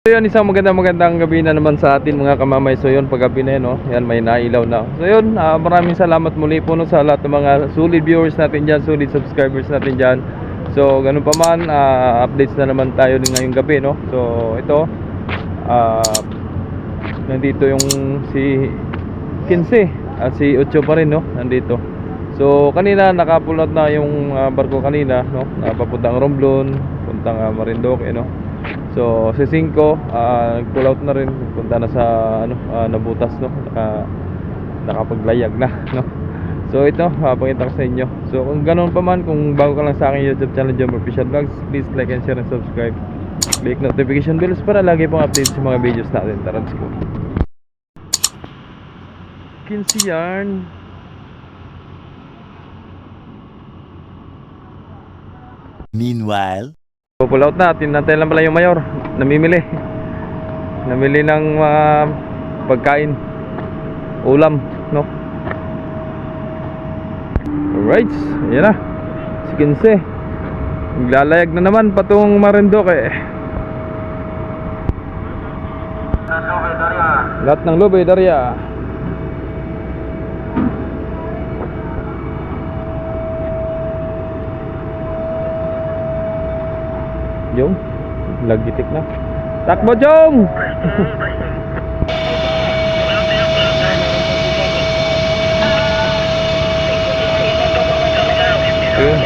So yun, isang magandang gabi na naman sa atin mga kamamay. So yun, paggabi na yun, no? Yan, may nailaw na. So yun, maraming salamat muli po, no, sa lahat ng mga solid viewers natin dyan, solid subscribers natin dyan. So ganun pa man, updates na naman tayo din ngayong gabi, no. So ito, nandito yung si 15 at si 8 pa rin, no, nandito. So kanina nakapulot na yung barko kanina, no, papuntang Romblon, puntang Marinduque, no. So si 5 nag-pull out na rin, punta na sa nabutas, no, nakapaglayag na, no. So ito, pakita ko sa inyo. So kung ganoon pa man, kung bago ka lang sa aking YouTube channel, Jomar Official Vlogs, please like and share and subscribe. Click notification bells para lagi pong update sa mga videos natin. Tara, let's go. 15 yarn. Meanwhile, Pull out na, tinantay lang pala yung mayor. Namimili ng mga pagkain, ulam, no. Alright, yan na si 15. Naglalayag na naman patungong Marinduque. Lahat ng lubay darya. Jong, lagitik na. Takbo, Jong! Yun.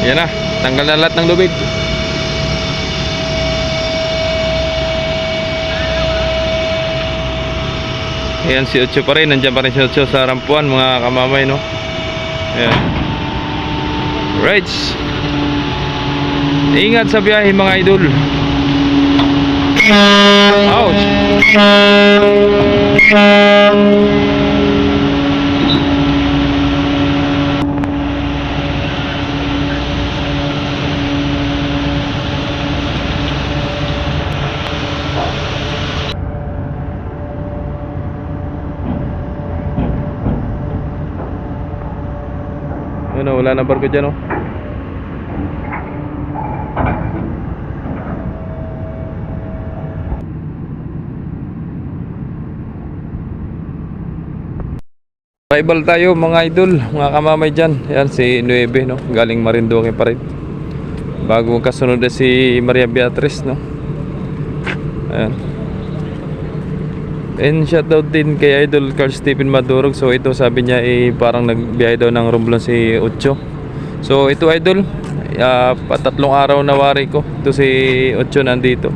Yan na, tanggal na lahat ng lubid. Ayan si 8 pa rin, nandiyan pa rin si 8 sa rampuan mga kamamay, no. Ayan. Right. Ingat sa biyahe mga idol. Ouch. Ano, wala na barko dyan, oh. Arrival tayo mga idol, mga kamamay dyan. Yan si 9, no, galing Marinduque pa rin. Bago kasunod na si Maria Beatriz, no. Ayan. And shoutout din kay Idol Carl Stephen Madurog. So ito, sabi niya parang nagbiyahe daw ng Romblon si 8. So ito idol, patatlong araw na wari ko. Ito si 8 nandito.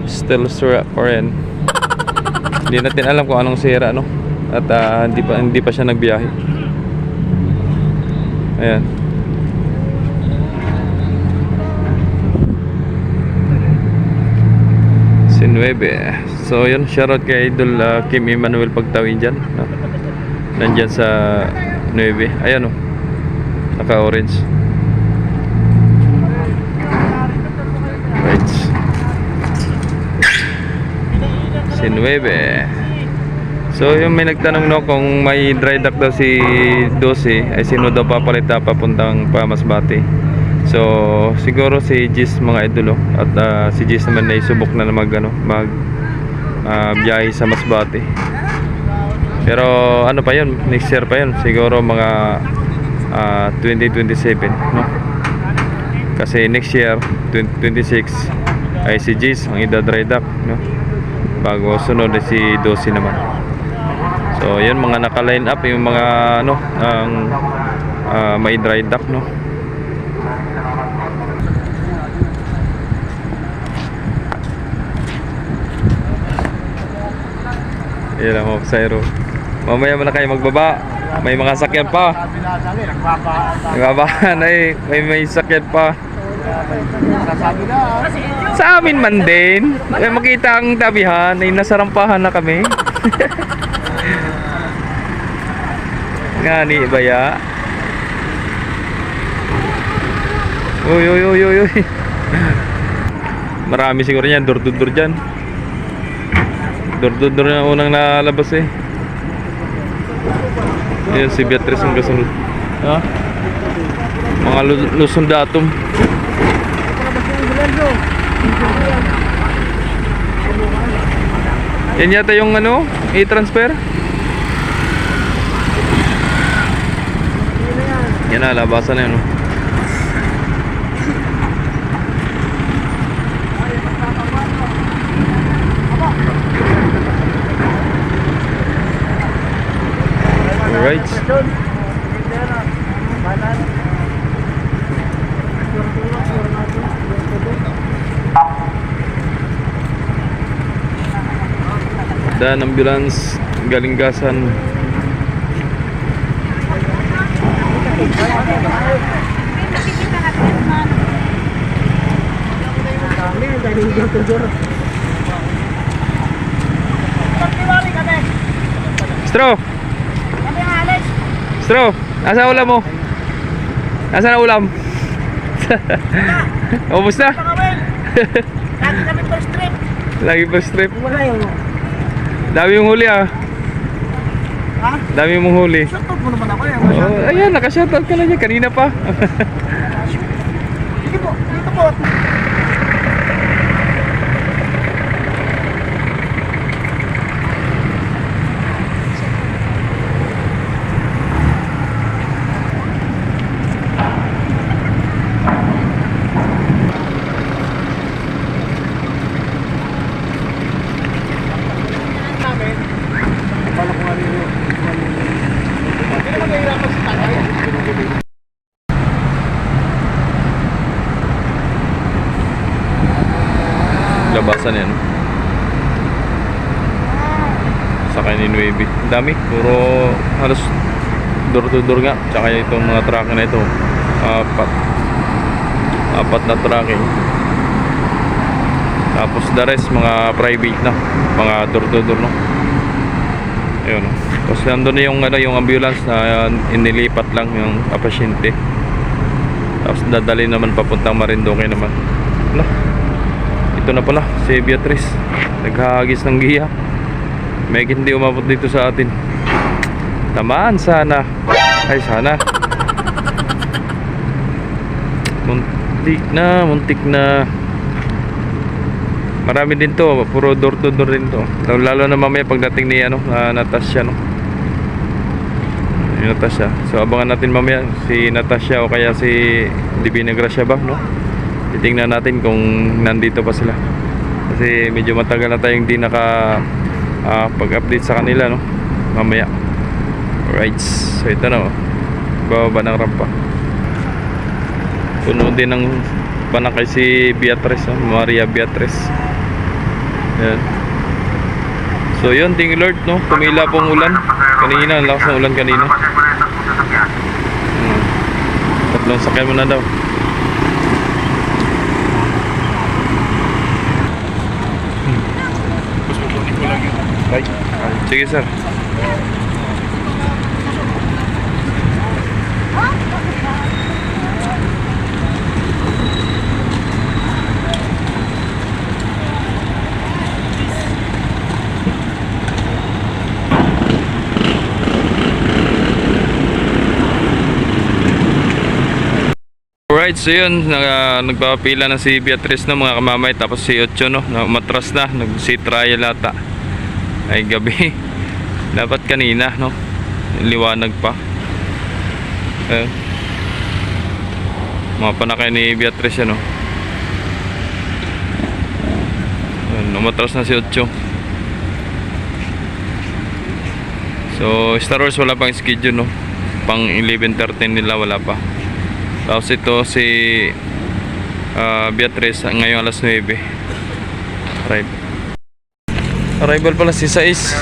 Still sira pa rin. Hindi natin alam kung anong sira, no. At hindi pa siya nagbiyahe. Ayan. Si 9. So yun, shoutout kay Idol Kim Emmanuel Pagtawin dyan, no? Nandyan sa 9. Ayan, oh, naka orange. Right. Si 9. So yung may nagtanong, no, kung may dry dock daw si 12, ay sino daw papalita papuntang Masbate. So siguro si Gis mga idol, oh. At si Gis naman ay subok na mag biyahe sa Masbate. Pero ano pa yun, next year pa yun, siguro mga 2027, no? Kasi next year 2026 ay si Gis ang ida-dry dock, no? Bago sunod si 12 naman. So yun, mga naka-line up yung mga ang may dry dock, no. Yan ang mga pasayro. Mamaya mo na kayo magbaba. May mga sakyan pa. Nagbabaan ay may sakyan pa. Sa amin man din. Ay makita ang tabihan ay nasa rampahan na kami. Ngani baya. Uy. Marami siguro yan, dur-dur dyan. Dur-dur na unang nalabas eh. Ayan si Beatriz ang kasunod. Ha? Mga Luzon Datum. Yan yata yung ano, i-transfer. Yan na, labasan na yun. Oh. Alright. Dan ambulance galing Gasan. Stro. Stro, nasa ulam mo? Nasa na ulam? Ubus na? Lagi kami per strip. Lagi per strip. Wala yun. Dami yung huli ah. Ha? Dami mong huli. Shoutout mo naman ako eh. Oh, ayan, nakashoutout ka na niya kanina pa. Sige po, dito po. Labasan yan. Sakay ni Nueve. Dami, puro halos door to door nga. Tsaka itong mga truck na ito. Apat na trucking. Tapos the rest mga private na, mga door to door no. Ayun. Tapos nandun na yung ano, yung ambulance na inilipat lang yung pasyente. Tapos dadali naman papuntang Marinduque naman. Ano? Ito na pala si Beatrice, naghahagis ng giya. May hindi umabot dito sa atin. Tamaan sana. Ay sana. Muntik na. Marami din to, puro door to door din to. Lalo na mamaya pagdating ni ano, Natasha no. Yung Natasha. So abangan natin mamaya si Natasha o kaya si Divina Gracia ba no. Titingnan natin kung nandito pa sila. Kasi medyo matagal na tayong hindi naka pag-update sa kanila no. Mamaya. Alright. So ito na oh. Bababa ng rampa. Puno din ng panakay si Beatrice no? Maria Beatrice. Ayan. So yun, thank you Lord no. Tumila pong ulan. Kanina, ang lakas ng ulan kanina. Tatlong sakay mo na daw. Right. Sige sir. Alright, so yun, nagpapila na si Beatrice no mga kamamay. Tapos si Ocho no, matras na, nag-sea trial ata. Ay gabi. Dapat kanina no, liwanag pa. Mga panakay ni Beatrice no. Umatras na si Ocho. So Star Wars wala pang schedule no. Pang 11:13 nila wala pa. Tapos ito si Beatrice ngayong alas 9. Arrival pala si Sais.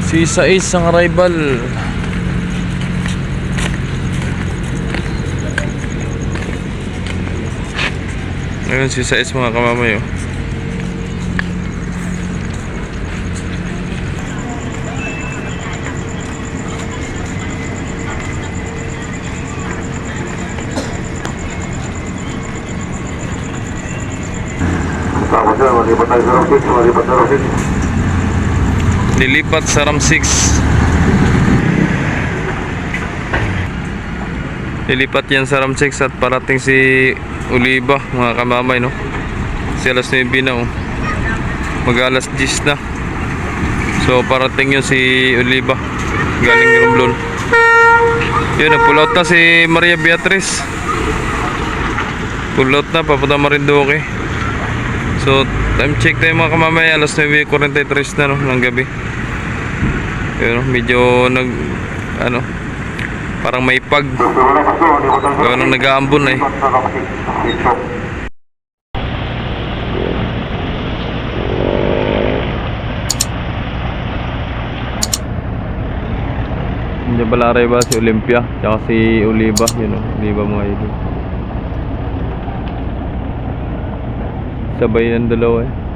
Si Sais ang arrival. Ngayon si Sais mga kamamay oh. Nilipat sa RAM 6. Lilipat yan sa Ramsex at parating si Oliva, mga kamamay, no? Si alas 9 na, oh. Mag-alas 10 na. So parating yun si Oliva galing Romblon. Yun, nag-pull out na si Maria Beatriz. Pull out na, papunta Marinduque. So time check tayo mga kamamay, alas 9:43 na, no, ng gabi. Yun, medyo parang may pag gawa nang nag-aambon eh. Hindi pala ba si Olympia tsaka si Oliva, yun o, Oliva mga idol. Sabay ng dalawa eh.